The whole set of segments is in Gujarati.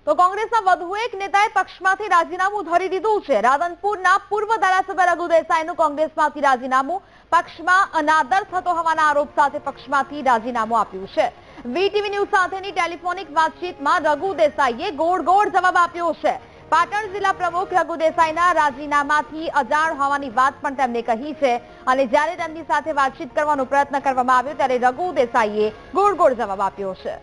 તો કોંગ્રેસના વધુ એક નેતાએ પક્ષમાંથી રાજીનામું ધરી દીધું છે। રાધનપુરના પૂર્વ ધારાસભ્ય રઘુ દેસાઈનું કોંગ્રેસમાંથી રાજીનામું પક્ષમાં અનાદર થતો હોવાના આરોપ સાથે પક્ષમાંથી રાજીનામું આપ્યું છે। વીટીવી ન્યૂઝ સાથેની ટેલિફોનિક વાતચીતમાં રઘુ દેસાઈએ ગોળ જવાબ આપ્યો છે। પાટણ જિલ્લા પ્રમુખ રઘુ દેસાઈના રાજીનામાથી અજાણ હોવાની વાત પણ તેમણે કહી છે અને જ્યારે તેમની સાથે વાતચીત કરવાનો પ્રયત્ન કરવામાં આવ્યો ત્યારે રઘુ દેસાઈએ ગોળ જવાબ આપ્યો છે।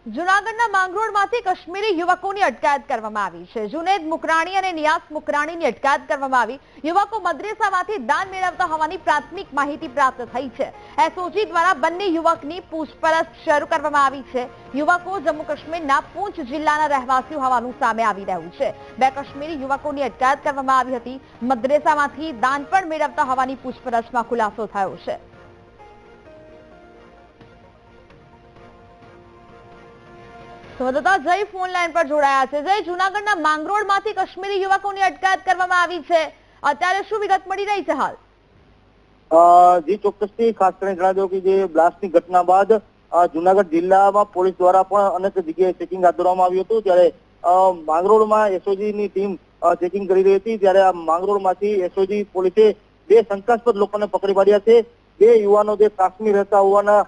જૂનાગઢના માંગરોળમાંથી કાશ્મીરી યુવકોની અટકાયત કરવામાં આવી છે। જુનેદ મુકરાણી અને નિયાસ મુકરાણીની અટકાયત કરવામાં આવી। યુવકો મદ્રેસામાંથી દાન મેળવતા હોવાની પ્રાથમિક માહિતી પ્રાપ્ત થઈ છે। એસઓજી દ્વારા બંને યુવકની પૂછપરછ શરૂ કરવામાં આવી છે। યુવકો જમ્મુ કાશ્મીરના પૂંછ જિલ્લાના રહેવાસીઓ હોવાનું સામે આવી રહ્યું છે। બે કાશ્મીરી યુવકોની અટકાયત કરવામાં આવી હતી। મદ્રેસામાંથી દાન પણ મેળવતા હોવાની પૂછપરછમાં ખુલાસો થયો છે। જય ફોન લાઈન પર જોડાયા છે। જય, જૂનાગઢના માંગરોળમાંથી કાશ્મીરી યુવકોની અટકાયત કરવામાં આવી છે, અત્યારે શું વિગત મળી રહી છે હાલ? જી ચોક્કસથી ખાસ કરીને જણાવી દઉં કે જે બ્લાસ્ટની ઘટના બાદ જૂનાગઢ જિલ્લામાં પોલીસ દ્વારા પણ અનેક જગ્યાએ ચેકિંગ હાથ ધરવામાં આવ્યું હતું। ત્યારે માંગરોળમાં એસઓજીની ટીમ ચેકિંગ કરી રહી હતી ત્યારે આ માંગરોળમાંથી એસઓજી પોલીસે બે શંકાસ્પદ લોકોને પકડી પાડ્યા છે। બે યુવાનો જે કાશ્મીર રહેતા હોવાના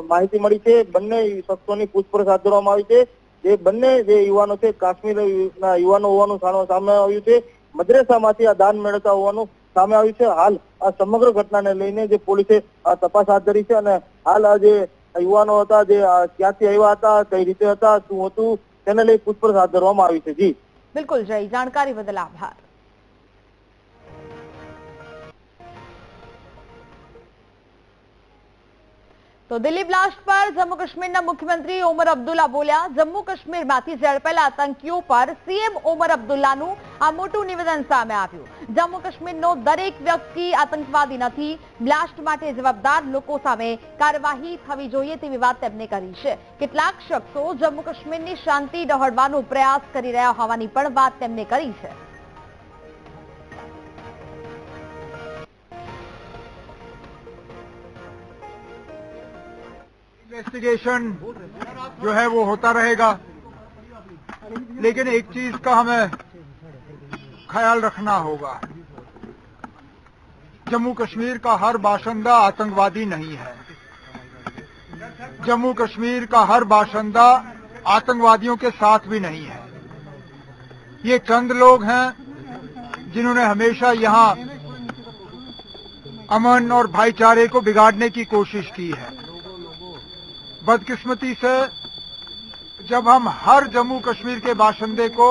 માહિતી મળી છે। બંને શખ્સોની પૂછપરછ હાથ ધરવામાં આવી છે। જે બંને જે યુવાનો છે કાશ્મીરના યુવાનો હોવાનું સામે આવ્યું છે। મદ્રેસામાંથી આ દાન મેળવતા હોવાનું સામે આવ્યું છે। હાલ આ સમગ્ર ઘટનાને લઈને જે પોલીસે તપાસ હાથ ધરી છે અને હાલ આ જે યુવાનો હતા જે ક્યાંથી આવ્યા હતા, કઈ રીતે હતા, શું હતું તેને લઈ પૂછપરછ હાથ ધરવામાં આવી છે। જી બિલકુલ જય, જાણકારી બદલ આભાર। તો દિલ્હી બ્લાસ્ટ પર જમ્મુ કાશ્મીરના મુખ્યમંત્રી ઓમર અબ્દુલ્લા બોલ્યા। જમ્મુ કાશ્મીરમાંથી ઝડપાયેલા આતંકીઓ પર સીએમ ઓમર અબ્દુલ્લાનું આ મોટું નિવેદન સામે આવ્યું। જમ્મુ કાશ્મીરનો દરેક વ્યક્તિ આતંકવાદી નથી, બ્લાસ્ટ માટે જવાબદાર લોકો સામે કાર્યવાહી થવી જોઈએ તેવી વાત તેમણે કરી છે। કેટલાક શખ્સો જમ્મુ કાશ્મીરની શાંતિ ડહોળવાનો પ્રયાસ કરી રહ્યા હોવાની પણ વાત તેમણે કરી છે। इन्वेस्टिगेशन जो है वो होता रहेगा, लेकिन एक चीज का हमें ख्याल रखना होगा, जम्मू कश्मीर का हर बाशिंदा आतंकवादी नहीं है। जम्मू कश्मीर का हर बाशिंदा आतंकवादियों के साथ भी नहीं है। ये चंद लोग हैं जिन्होंने हमेशा यहाँ अमन और भाईचारे को बिगाड़ने की कोशिश की है। बदकिस्मती से जब हम हर जम्मू कश्मीर के बाशिंदे को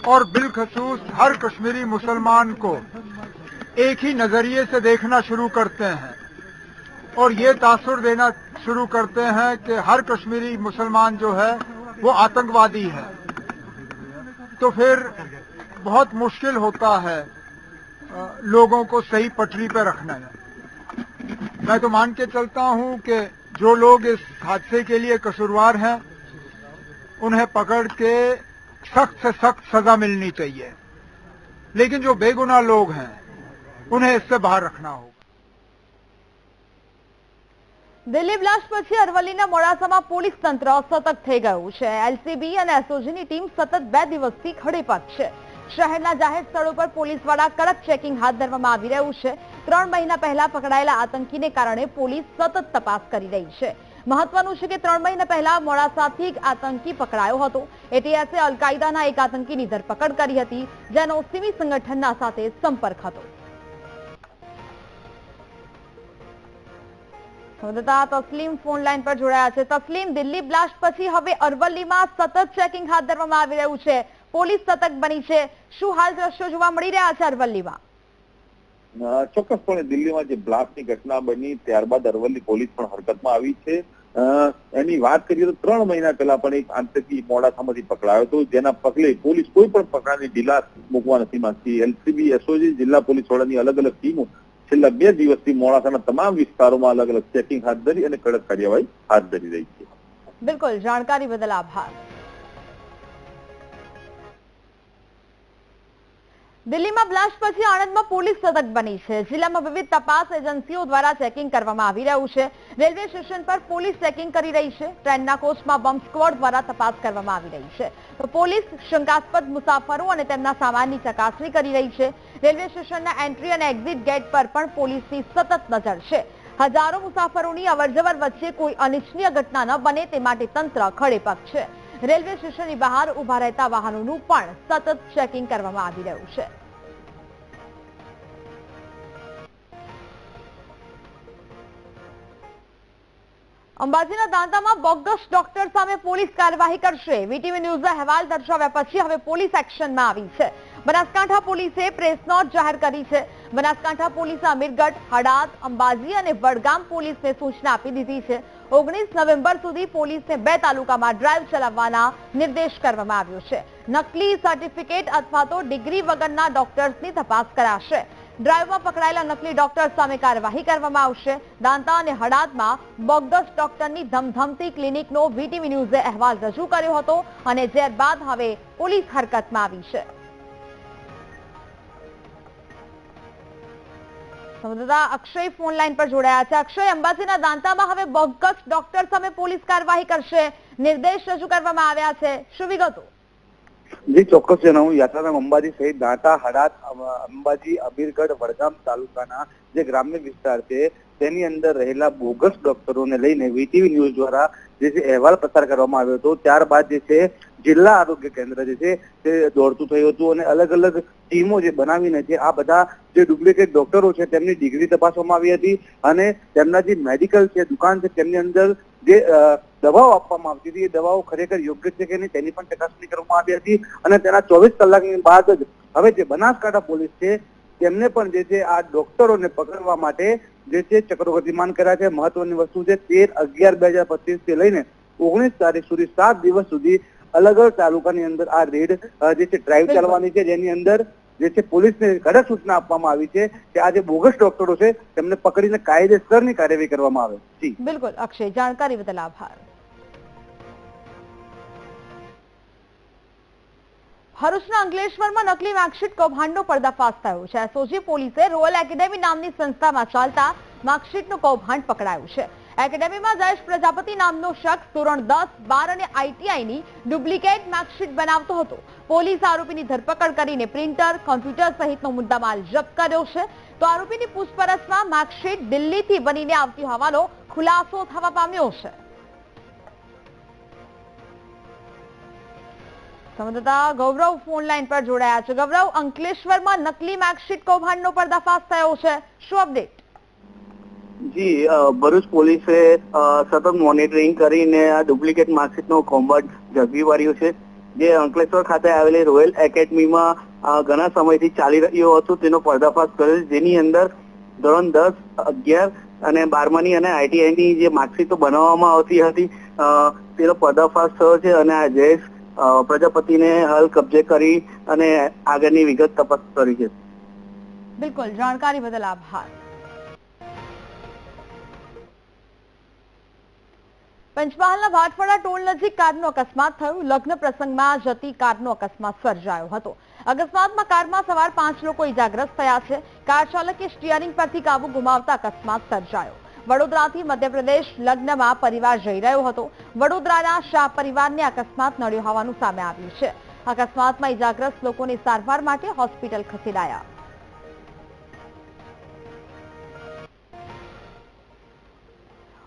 और बिलखसूस हर कश्मीरी मुसलमान को एक ही नजरिए से देखना शुरू करते हैं और ये तासुर देना शुरू करते हैं कि हर कश्मीरी मुसलमान जो है वो आतंकवादी है, तो फिर बहुत मुश्किल होता है लोगों को सही पटरी पर रखना। मैं तो मान के चलता हूं कि जो लोग इस हादसे के लिए कसूरवार हैं उन्हें पकड़ के सख्त से सख्त सजा मिलनी चाहिए, लेकिन जो बेगुनाह लोग हैं उन्हें इससे बाहर रखना होगा। દિલ્હી બ્લાસ્ટ પછી અરવલ્લીના મોડાસામાં પોલીસ તંત્ર સતર્ક થઈ ગયું છે। એલસીબી અને એસઓજીની ટીમ સતત 2 દિવસથી ખડેપગ છે। શહેરના જાહેર સ્થળો પર પોલીસ દ્વારા કડક ચેકિંગ હાથ ધરવામાં આવી રહ્યું છે। 3 મહિના પહેલા પકડાયેલા આતંકીને કારણે પોલીસ સતત તપાસ કરી રહી છે। મહત્વનું છે કે 3 મહિના પહેલા મોડાસાથી એક આતંકી પકડાયો હતો। એટીએસે અલ-કાયદાના એક આતંકીની ધરપકડ કરી હતી જેનો સિમી સંગઠનના સાથે સંપર્ક હતો। સંવાદદાતા તસ્લીમ ફોન લાઈન પર જોડાયા છે। તસ્લીમ, દિલ્હી બ્લાસ્ટ પછી હવે અરવલ્લીમાં સતત ચેકિંગ હાથ ધરવામાં આવી રહ્યું છે, પોલીસ સતર્ક બની છે, શું હાલ દ્રશ્યો જોવા મળી રહ્યા છે અરવલ્લીમાં? ચોક્કસપણે દિલ્હીમાં જે બ્લાસ્ટની ઘટના બની ત્યારબાદ અરવલ્લી પોલીસ પણ હરકતમાં આવી છે। એની વાત કરીએ તો 3 મહિના પહેલા પણ એક આતંકી મોડાસામાંથી પકડાયો હતો, જેના પગલે પોલીસ કોઈ પણ પ્રકારની ઢીલા મૂકવા નથી માંગતી। એલસીબી, એસઓજી, જિલ્લા પોલીસ વડાની અલગ અલગ ટીમો છેલ્લા 2 દિવસથી મોડાસાના તમામ વિસ્તારોમાં અલગ અલગ ચેકિંગ હાથ ધરી અને કડક કાર્યવાહી હાથ ધરી રહી છે। બિલકુલ, જાણકારી બદલ આભાર। દિલ્હીમાં બ્લાસ્ટ પછી આણંદમાં પોલીસ સતર્ક બની છે. જિલ્લામાં વિવિધ તપાસ એજન્સીઓ દ્વારા ચેકિંગ કરવામાં આવી રહ્યું છે. રેલવે સ્ટેશન પર પોલીસ ચેકિંગ કરી રહી છે. ટ્રેનના કોચમાં બોમ્બ સ્ક્વોડ દ્વારા તપાસ કરવામાં આવી રહી છે. તો પોલીસ શંકાસ્પદ મુસાફરો અને તેમના સામાનની ચકાસણી કરી રહી છે. રેલવે સ્ટેશનના એન્ટ્રી અને એક્ઝિટ ગેટ પર પણ પોલીસની સતત નજર છે. હજારો મુસાફરોની અવરજવર વચ્ચે કોઈ અનિચ્છનીય ઘટના ન બને તે માટે તંત્ર ખડેપગ છે. રેલવે સ્ટેશનની બહાર ઉભા રહેતા વાહનોનું પણ સતત ચેકિંગ કરવામાં આવી રહ્યું છે. અંબાજીના દાંતામાં બોગસ ડોક્ટર સામે પોલીસ કાર્યવાહી કરશે. વીટીવી ન્યૂઝે અહેવાલ દર્શાવ્યા પછી હવે પોલીસ એક્શનમાં આવી છે. બનાસકાંઠા પોલીસે પ્રેસ નોટ જાહેર કરી છે. બનાસકાંઠા પોલીસે અમીરગઢ, હડાદ, અંબાજી અને વડગામ પોલીસને સૂચના આપી દીધી છે. 19 નવેમ્બર સુધી પોલીસને 2 તાલુકામાં ડ્રાઈવ ચલાવવાના નિર્દેશ કરવામાં આવ્યો છે. નકલી સર્ટિફિકેટ અથવા તો ડિગ્રી વગરના ડોક્ટર્સની તપાસ કરાશે. ડ્રાઈવમાં પકડાયેલા નકલી ડોક્ટર સામે કાર્યવાહી કરવામાં આવશે. દાંતા અને હડાદમાં બોગસ ડોક્ટરની ધમધમતી ક્લિનિકનો વીટીવી ન્યૂઝે અહેવાલ રજૂ કર્યો હતો અને ત્યારબાદ હવે પોલીસ હરકતમાં આવી છે. સંવાદદાતા અક્ષય ફોન લાઈન પર જોડાયા છે. અક્ષય, અંબાજીના દાંતામાં હવે બોગસ ડોક્ટર સામે પોલીસ કાર્યવાહી કરશે. નિર્દેશ રજૂ કરવામાં આવ્યા છે. શું વિગતો? જી ચોક્કસ જણાવું. યાત્રાધામ અંબાજી સહિત દાંતા, હડાદ, અંબાજી, અમીરગઢ, વડગામ તાલુકાના જે ગ્રામ્ય વિસ્તાર છે તેની અંદર રહેલા બોગસ ડોક્ટરોને લઈને વીટીવી ન્યૂઝ દ્વારા જે છે અહેવાલ પસાર કરવામાં આવ્યો હતો. ત્યારબાદ જે છે જિલ્લા આરોગ્ય કેન્દ્ર જે છે તે દોડતું થયું હતું અને અલગ અલગ ટીમો જે બનાવીને છે આ બધા જે ડુપ્લિકેટ ડોક્ટરો છે તેમની ડિગ્રી તપાસવામાં આવી હતી અને તેમના જે મેડિકલ છે દુકાન છે તેમની અંદર જે દવાઓ આપવામાં આવતી હતી એ દવાઓ ખરેખર યોગ્ય છે કે નહીં તેની પણ ચકાસણી કરવામાં આવી હતી અને તેના 24 કલાકની બાદ જ હવે જે બનાસકાંઠા પોલીસ છે તેમને પણ જે છે આ ડોક્ટરોને પકડવા માટે જે છે ચક્રો ગતિમાન કર્યા છે. મહત્વની વસ્તુ છે 13/11/2025 થી લઈને 19 તારીખ સુધી 7 દિવસ સુધી અલગ અલગ તાલુકાની અંદર આ રેડ જે છે ડ્રાઈવ ચાલવાની છે, જેની અંદર જે છે પોલીસને કડક સૂચના આપવામાં આવી છે કે આ જે બોગસ ડોક્ટરો છે તેમને પકડીને કાયદેસરની કાર્યવાહી કરવામાં આવે. જી બિલકુલ અક્ષય, જાણકારી બદલ આભાર. ભરૂચના અંકલેશ્વરમાં નકલી માર્કશીટ કૌભાંડનો પર્દાફાશ થયો છે. એસઓજી પોલીસે રોયલ એકેડેમી નામની સંસ્થામાં ચાલતા માર્કશીટનું કૌભાંડ પકડાયું છે. એકેડેમીમાં જયેશ પ્રજાપતિ નામનો શખ્સ ધોરણ 10, 12 અને આઈટીઆઈની ડુપ્લિકેટ માર્કશીટ બનાવતો હતો. પોલીસ આરોપીની ધરપકડ કરીને પ્રિન્ટર, કોમ્પ્યુટર સહિતનો મુદ્દામાલ જપ્ત કર્યો છે. તો આરોપીની પૂછપરછમાં માર્કશીટ દિલ્હીથી બનીને આવતી હોવાનો ખુલાસો થવા પામ્યો છે. સંવાદદાતા ગૌરવ ફોન લાઈન પર જોડાયા છે. ગૌરવ, અંકલેશ્વરમાં નકલી માર્કશીટ કૌભાંડનો પર્દાફાશ થયો છે. શું અપડેટ? જી ભરૂચ પોલીસે સતત મોનિટરિંગ કરીને આ ડુપ્લિકેટ માર્કશીટનો કૌભાંડ ઝડપી પાડ્યો છે. જે અંકલેશ્વર ખાતે આવેલી રોયલ એકેડમીમાં ઘણા સમયથી ચાલી રહ્યો હતો તેનો પર્દાફાશ કરેલ, જેની અંદર ધોરણ 10, 11 અને 12માની અને આઈટીઆઈની જે માર્કશીટો બનાવવામાં આવતી હતી તેનો પર્દાફાશ થયો છે અને આ જયેશ પ્રજાપતિને હાલ કબજે કરી અને આગળની વિગત તપાસ કરી છે. બિલકુલ, જાણકારી બદલ આભાર. પંચમહાલના ભાટવાડા ટોલ નજીક કારનો અકસ્માત થયો. લગ્ન પ્રસંગમાં જતી કારનો અકસ્માત સર્જાયો હતો. અકસ્માતમાં કારમાં સવાર 5 લોકો ઇજાગ્રસ્ત થયા છે. કાર ચાલકે સ્ટીયરિંગ પરથી કાબુ ગુમાવતા અકસ્માત સર્જાયો. વડોદરાથી મધ્યપ્રદેશ લગ્નમાં પરિવાર જઈ રહ્યો હતો. વડોદરાના શાહ પરિવારને અકસ્માત નડ્યો હોવાનું સામે આવ્યું છે. અકસ્માતમાં ઇજાગ્રસ્ત લોકોને સારવાર માટે હોસ્પિટલ ખસેડાયા.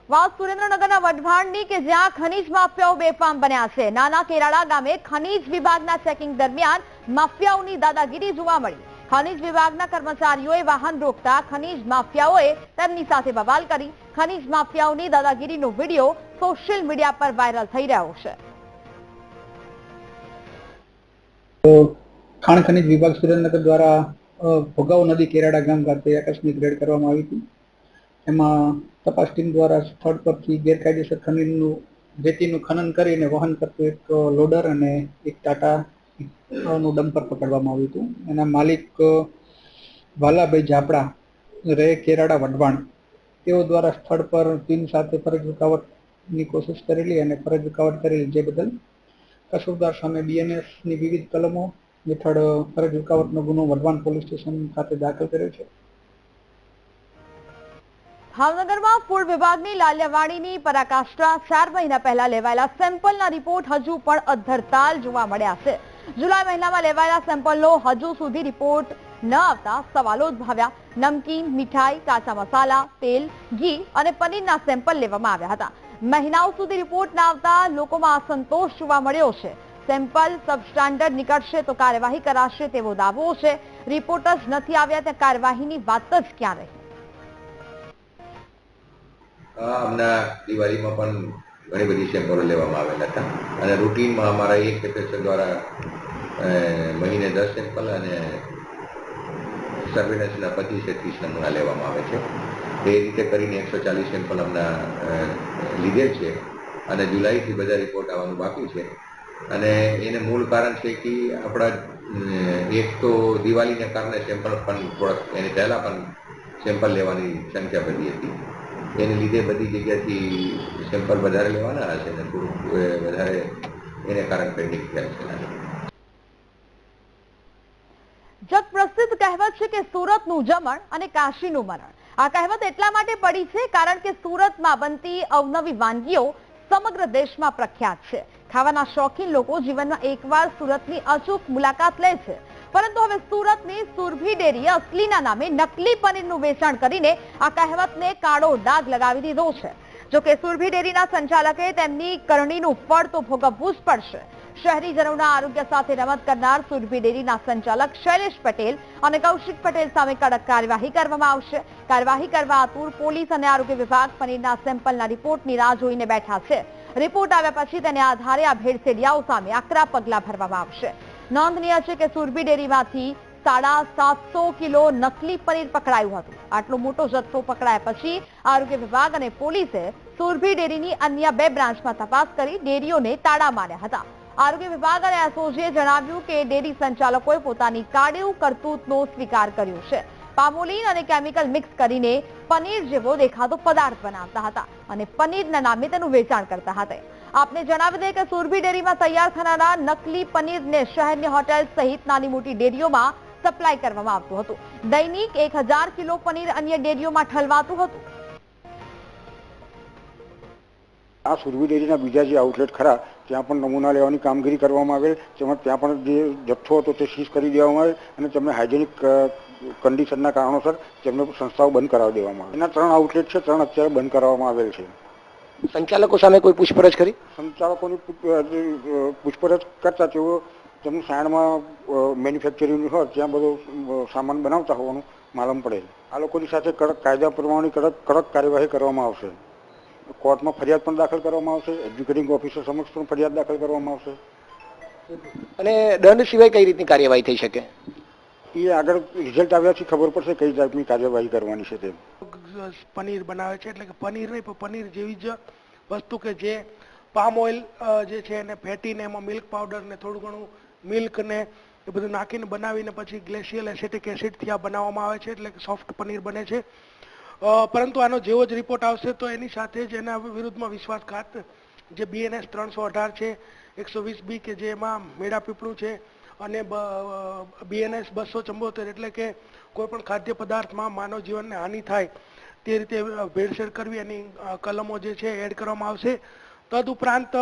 વાત સુરેન્દ્રનગરના વઢવાણની કે જ્યાં ખનીજ માફિયાઓ બેફામ બન્યા છે. નાના કેરાળા ગામે ખનીજ વિભાગના ચેકિંગ દરમિયાન માફિયાઓની દાદાગીરી જોવા મળી. ખનીજ વિભાગના કર્મચારીઓએ વાહન રોકતા ખનીજ માફિયાઓએ તેમની સાથે બવાલ કરી. ખનીજ માફિયાઓની દાદાગીરીનો વિડીયો સોશિયલ મીડિયા પર વાયરલ થઈ રહ્યો છે. ખાણ ખનીજ વિભાગ સુરેન્દ્રનગર દ્વારા ભોગાવો નદી કેરાડા ગામ ખાતે આકસ્મિક રેડ કરવામાં આવી હતી. એમાં તપાસ ટીમ દ્વારા સ્થળ પરથી ગેરકાયદેસર ખનીજનું રેતીનું ખનન કરીને વહન કરતું એક લોડર અને એક ટાટા નું ડમ્પર પકડવામાં આવ્યું હતું. એના માલિક વાલાભાઈ જાપડા રહે કેરાડા વઢવાણ, તેઓ દ્વારા સ્થળ પર ટીમ સાથે ફરજ રૂકાવટની કોશિશ કરેલી અને ફરજ રૂકાવટ કરેલી, જે બદલ કસૂરદાર સામે બીએનએસની વિવિધ કલમો હેઠળ ફરજ રૂકાવટનો ગુનો વઢવાણ પોલીસ સ્ટેશન ખાતે દાખલ કર્યો છે. ભાવનગરમાં ફૂડ વિભાગની લાલ્યાવાડીની પરાકાષ્ઠા 4 મહિના પહેલા લેવાયેલા સેમ્પલના રિપોર્ટ હજુ પણ અધ્ધરતાલ જોવા મળ્યા છે. જુલાઈ મહિનામાં લેવાયેલા સેમ્પલનો હજુ સુધી રિપોર્ટ ન આવતા સવાલો ઉદ્ભવ્યા. નમકીન, મીઠાઈ, કાચા મસાલા, તેલ, ઘી અને પનીરના સેમ્પલ લેવામાં આવ્યા હતા. મહિનાઓ સુધી રિપોર્ટ ન આવતા લોકોમાં અસંતોષ જોવા મળ્યો છે. સેમ્પલ સબસ્ટાન્ડર્ડ નીકળશે તો કાર્યવાહી કરાશે તેવો દાવો છે. રિપોર્ટ જ નથી આવ્યા ત્યાં કાર્યવાહીની વાત જ ક્યાં રહી? હમણાં દિવાળીમાં પણ ઘણી બધી સેમ્પલો લેવામાં આવેલા હતા અને રૂટીનમાં અમારા એક એપીએસએલ દ્વારા મહિને 10 સેમ્પલ અને સર્વેલન્સના 25-30 નમૂના લેવામાં આવે છે. એ રીતે કરીને 140 સેમ્પલ હમણાં લીધેલ છે અને જુલાઈથી બધા રિપોર્ટ આવવાનું બાકી છે. અને એને મૂળ કારણ છે કે આપણા એક તો દિવાળીને કારણે સેમ્પલ પણ થોડાક એની પહેલાં પણ સેમ્પલ લેવાની સંખ્યા વધી હતી. એને લીધે બધી જગ્યાથી સેમ્પલ વધારે લેવાના હશે અને થોડુંક વધારે એને કારણે પેન્ડિંગ થયા છે. જગ પ્રસિદ્ધ કહેવત છે કે સુરતનું જમણ અને કાશીનું મરણ. આ કહેવત એટલા માટે પડી છે કારણ કે સુરતમાં બનતી અવનવી વાનગીઓ સમગ્ર દેશમાં પ્રખ્યાત છે. ખાવાના શોખીન લોકો જીવનમાં એકવાર સુરતની અચૂક મુલાકાત લે છે. પરંતુ હવે સુરતની સુરભી ડેરીએ અસલીના નામે નકલી પનીરનું વેચાણ કરીને આ કહેવતને કાળો ડાઘ લગાવી દીધો છે. જો કે સુરભી ડેરીના સંચાલકે તેમની કરણીનું ફળ તો ભોગવવું જ પડશે. શહેરીજનોના આરોગ્ય સાથે રમત કરનાર સુરભી ડેરીના સંચાલક શૈલેષ પટેલ અને કૌશિક પટેલ સામે કડક કાર્યવાહી કરવામાં આવશે. કાર્યવાહી કરવા આતુર પોલીસ અને આરોગ્ય વિભાગ પનીરના સેમ્પલના રિપોર્ટની રાહ જોઈને બેઠા છે. રિપોર્ટ આવ્યા પછી તેને આધારે આ ભેળસેડિયાઓ સામે આકરા પગલાં ભરવામાં આવશે. નોંધનીય છે કે સુરભી ડેરીમાંથી 750 કિલો નકલી પનીર પકડાયું હતું. આટલો મોટો જથ્થો પકડાયા પછી આરોગ્ય વિભાગ અને પોલીસે સુરભી ડેરીની અન્ય 2 બ્રાન્ચમાં તપાસ કરી ડેરીઓને તાળા માર્યા હતા. આરોગ્ય વિભાગ અને એસઓજીએ જણાવ્યું કે ડેરી સંચાલકોએ પોતાની કાળિયું કરતૂતનો સ્વીકાર કર્યો છે. પામોલીન અને કેમિકલ મિક્સ કરીને પનીર જેવો દેખાતો પદાર્થ બનાવતા હતા અને પનીરના નામે તેનું વેચાણ કરતા હતા. આપને જણાવી દે કે સુરભી ડેરીમાં તૈયાર થનારા નકલી પનીરને શહેરની હોટેલ સહિત નાની મોટી ડેરીઓમાં સપ્લાય કરવામાં આવતું હતું. દૈનિક 1000 કિલો પનીર અન્ય ડેરીઓમાં ઠલવાતું હતું. આ સુરભી ડેરીના બીજા જે આઉટલેટ ખરા ત્યાં પણ નમૂના લેવાની કામગીરી કરવામાં આવેલ. તેમજ ત્યાં પણ જે જથ્થો હતો તે સીઝ કરી દેવામાં આવે અને તેમને હાઇજેનિક કન્ડિશનના કારણોસર તેમને સંસ્થાઓ બંધ કરાવી દેવામાં આવે. એના 3 આઉટલેટ છે, 3 અત્યારે બંધ કરવામાં આવેલ છે. સંચાલકો સામે કોઈ પૂછપરછ કરી? સંચાલકોની પૂછપરછ કરતા તેઓ તેમની સાયણમાં મેન્યુફેક્ચરિંગ હોય ત્યાં બધો સામાન બનાવતા હોવાનું માલુમ પડે. આ લોકોની સાથે કડક કાયદા પ્રમાણે કડક કાર્યવાહી કરવામાં આવશે. કોર્ટમાં ફરિયાદ પણ દાખલ કરવામાં આવશે. એક્ઝિક્યુટિંગ ઓફિસર સમક્ષ પણ ફરિયાદ દાખલ કરવામાં આવશે. અને દંડ સિવાય કઈ રીતની કાર્યવાહી થઈ શકે? એ આગળ રિઝલ્ટ આવ્યાથી ખબર પડશે કઈ ટાઈપની કાર્યવાહી કરવાની છે. તે પનીર બનાવે છે એટલે કે પનીર નહીં પણ પનીર જેવી જ વસ્તુ કે જે પામ ઓઇલ જે છે એને ફેટીને એમાં મિલ્ક પાવડર ને થોડું ઘણું મિલ્ક ને એ બધું નાખીને બનાવીને પછી ગ્લેશિયલ એસિટિક એસિડથી આ બનાવવામાં આવે છે એટલે કે સોફ્ટ પનીર બને છે. પરંતુ આનો જેવો જ રિપોર્ટ આવશે તો એની સાથે જ એના વિરુદ્ધમાં વિશ્વાસઘાત જે BNS 318 છે, 120B કે જેમાં મેળા પીપળું છે અને BNS 274 એટલે કે કોઈ પણ ખાદ્ય પદાર્થમાં માનવ જીવનને હાનિ થાય તે રીતે ભેળસેળ કરવી એની કલમો જે છે એડ કરવામાં આવશે. તદુપરાંત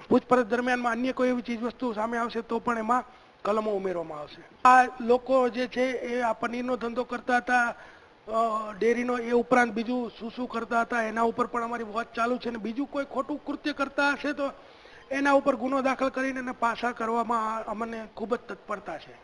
પૂછપરછ દરમિયાનમાં અન્ય કોઈ એવી ચીજ વસ્તુ સામે આવશે તો પણ એમાં કલમો ઉમેરવામાં આવશે. આ લોકો જે છે એ આ પનીરનો ધંધો કરતા હતા, ડેરીનો, એ ઉપરાંત બીજું શું કરતા હતા એના ઉપર પણ અમારી વોચ ચાલુ છે. અને બીજું કોઈ ખોટું કૃત્ય કરતા હશે તો એના ઉપર ગુનો દાખલ કરીને એને પાછા કરવામાં અમને ખૂબ જ તત્પરતા છે.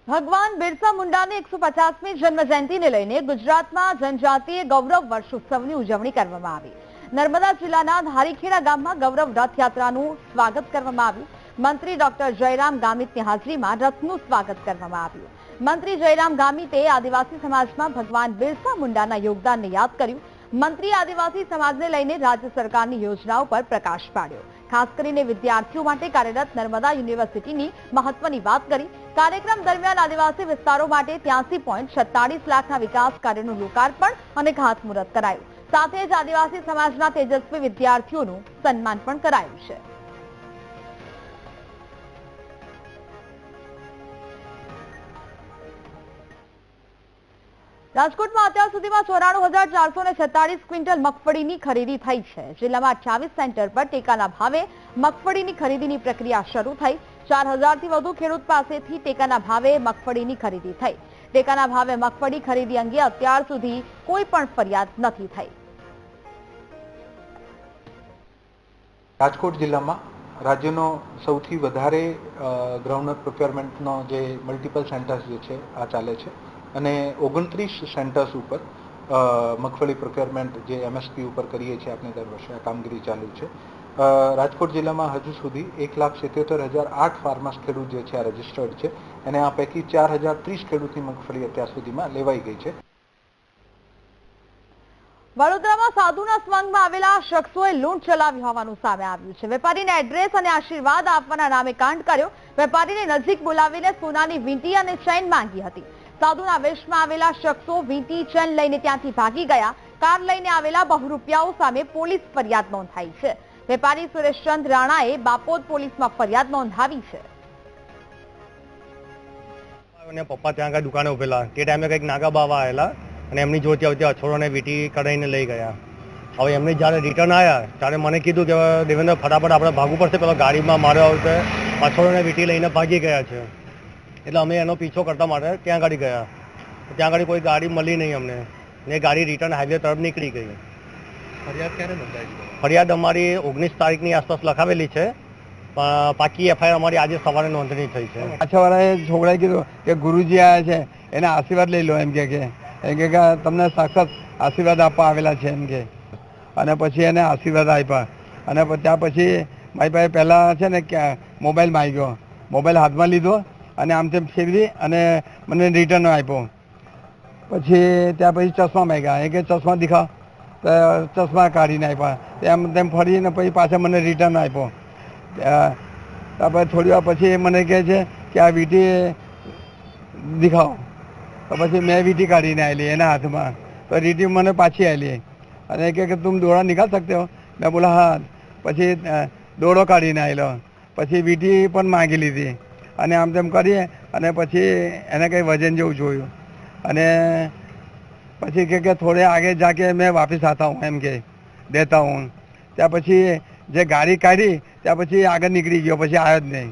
ભગવાન બિરસા મુંડાની 150મી જન્મ જયંતિને લઈને ગુજરાતમાં જનજાતીય ગૌરવ વર્ષ ઉત્સવની ઉજવણી કરવામાં આવી. નર્મદા જિલ્લાના ધારીખેડા ગામમાં ગૌરવ રથયાત્રાનું સ્વાગત કરવામાં આવ્યું. મંત્રી ડોક્ટર જયરામ ગામિતની હાજરીમાં રથનું સ્વાગત કરવામાં આવ્યું. મંત્રી જયરામ ગામિતે આદિવાસી સમાજમાં ભગવાન બિરસા મુંડાના યોગદાનને યાદ કર્યું. મંત્રી આદિવાસી સમાજને લઈને રાજ્ય સરકારની યોજનાઓ પર પ્રકાશ પાડ્યો. ખાસ કરીને વિદ્યાર્થીઓ માટે કાર્યરત નર્મદા યુનિવર્સિટીની મહત્વની વાત કરી. કાર્યક્રમ દરમિયાન આદિવાસી વિસ્તારો માટે 83.46 લાખના વિકાસ કાર્યોનું લોકાર્પણ અને ખાતમુહૂર્ત કરાયું. સાથે જ આદિવાસી સમાજના તેજસ્વી વિદ્યાર્થીઓનું સન્માન પણ કરાયું છે. રાજકોટમાં અત્યાર સુધીમાં 94,446 ક્વિન્ટલ મગફળીની ખરીદી થઈ છે. જિલ્લામાં 28 સેન્ટર પર ટેકાના ભાવે મગફળીની ખરીદીની પ્રક્રિયા શરૂ થઈ. 4,000 થી વધુ ખેડૂત પાસેથી ટેકાના ભાવે મગફળીની ખરીદી થઈ. ટેકાના ભાવે મગફળી ખરીદી અંગે અત્યાર સુધી કોઈ પણ ફરિયાદ નથી થઈ. રાજકોટ જિલ્લામાં રાજ્યનો સૌથી વધારે ગ્રાઉન્ડનટ પ્રોક્યોરમેન્ટનો જે મલ્ટિપલ સેન્ટર્સ જે છે આ ચાલે છે અને 29 સેન્ટર્સ ઉપર મગફળી પ્રોક્યોરમેન્ટ જે MSP ઉપર કરીએ છીએ આપણે દર વર્ષે આ કામગીરી ચાલુ છે. રાજકોટ જિલ્લામાં હજુ સુધી 1,77,008 ફાર્મર્સ ખેડૂત જે છે આ રજીસ્ટર્ડ છે અને આ પૈકી 4,030 ખેડૂતની મગફળી અત્યાર સુધીમાં લેવાઈ ગઈ છે. વડોદરામાં સાધુના સ્વાંગમાં આવેલા શખ્સોએ લૂંટ ચલાવી હોવાનું સામે આવ્યું છે. વેપારીને એડ્રેસ અને આશીર્વાદ આપવાના નામે કાંડ કર્યો. વેપારીને નજીક બોલાવીને સોનાની વીંટી અને ચેન માંગી હતી. સાધુના વેશમાં આવેલા શખ્સો વીંટી ચેન લઈને ત્યાંથી ભાગી ગયા. કાર લઈને આવેલા બહુરૂપિયાઓ સામે પોલીસ ફરિયાદ નોંધાઈ છે. વેપારી સુરેશચંદ રાણાએ બાપોદ પોલીસમાં ફરિયાદ નોંધાવી છે. પપ્પા ત્યાં આગળ દુકાને ઉભેલા તે ટાઈમે કંઈક નાગા બાવા આવેલા અને એમની જોતી આવતી અછોડોને વીંટી કઢાઈને લઈ ગયા. હવે એમને જ્યારે રિટર્ન આવ્યા ત્યારે મને કીધું કે દેવેન્દ્ર ફટાફટ આપણે ભાગવું પડશે, પેલા ગાડીમાં મારો આવશે અછોડોને વીંટી લઈને ભાગી ગયા છે. એટલે અમે એનો પીછો કરતા માટે ત્યાં ગાડી ગયા. ત્યાં ગાડી કોઈ ગાડી મળી નહીં અમને ને ગાડી રિટર્ન હાઈવે તરફ નીકળી ગઈ. ફરિયાદ ક્યારે નોંધાઈ છે? ફરિયાદ અમારી 19 તારીખની આસપાસ લખાવેલી છે પણ પાકી FIR અમારી આજે સવારે નોંધણી થઈ છે. પાછળવાળાએ છોકરાએ કીધું કે ગુરુજી આવ્યા છે એના આશીર્વાદ લઈ લો એમ કે તમને સાક્ષાત આશીર્વાદ આપવા આવેલા છે એમ કે. અને પછી એને આશીર્વાદ આપ્યા અને ત્યાં પછી મારી પાસે પહેલાં છે ને મોબાઈલ માંગ્યો. મોબાઈલ હાથમાં લીધો અને આમ તેમ ફેરવી અને મને રિટર્ન આપ્યો. પછી ત્યાં પછી ચશ્મા માંગ્યા એ કે ચશ્મા દેખાવ તો ચશ્મા કાઢીને આપ્યા. એમ તેમ ફરીને પછી પાછા મને રિટર્ન આપ્યો. તારપછી થોડી વાર પછી એ મને કહે છે કે આ વીંટી દેખાવો. તો પછી મેં વીંટી કાઢીને આવેલી એના હાથમાં. તો વીંટી મને પાછી આવેલી અને કે તું દોડા નિકાલ શકતે હો? મેં બોલા હા. પછી દોડો કાઢીને આવેલો. પછી વીંટી પણ માંગી લીધી અને આમ તેમ કરીએ અને પછી એને કંઈ વજન જેવું જોયું અને પછી કે થોડે આગે જાકે મેં વાપસ આતા હું એમ કે દેતા હું. ત્યાં પછી જે ગાડી કાઢી ત્યાં પછી આગળ નીકળી ગયો, પછી આવ્યો જ નહીં.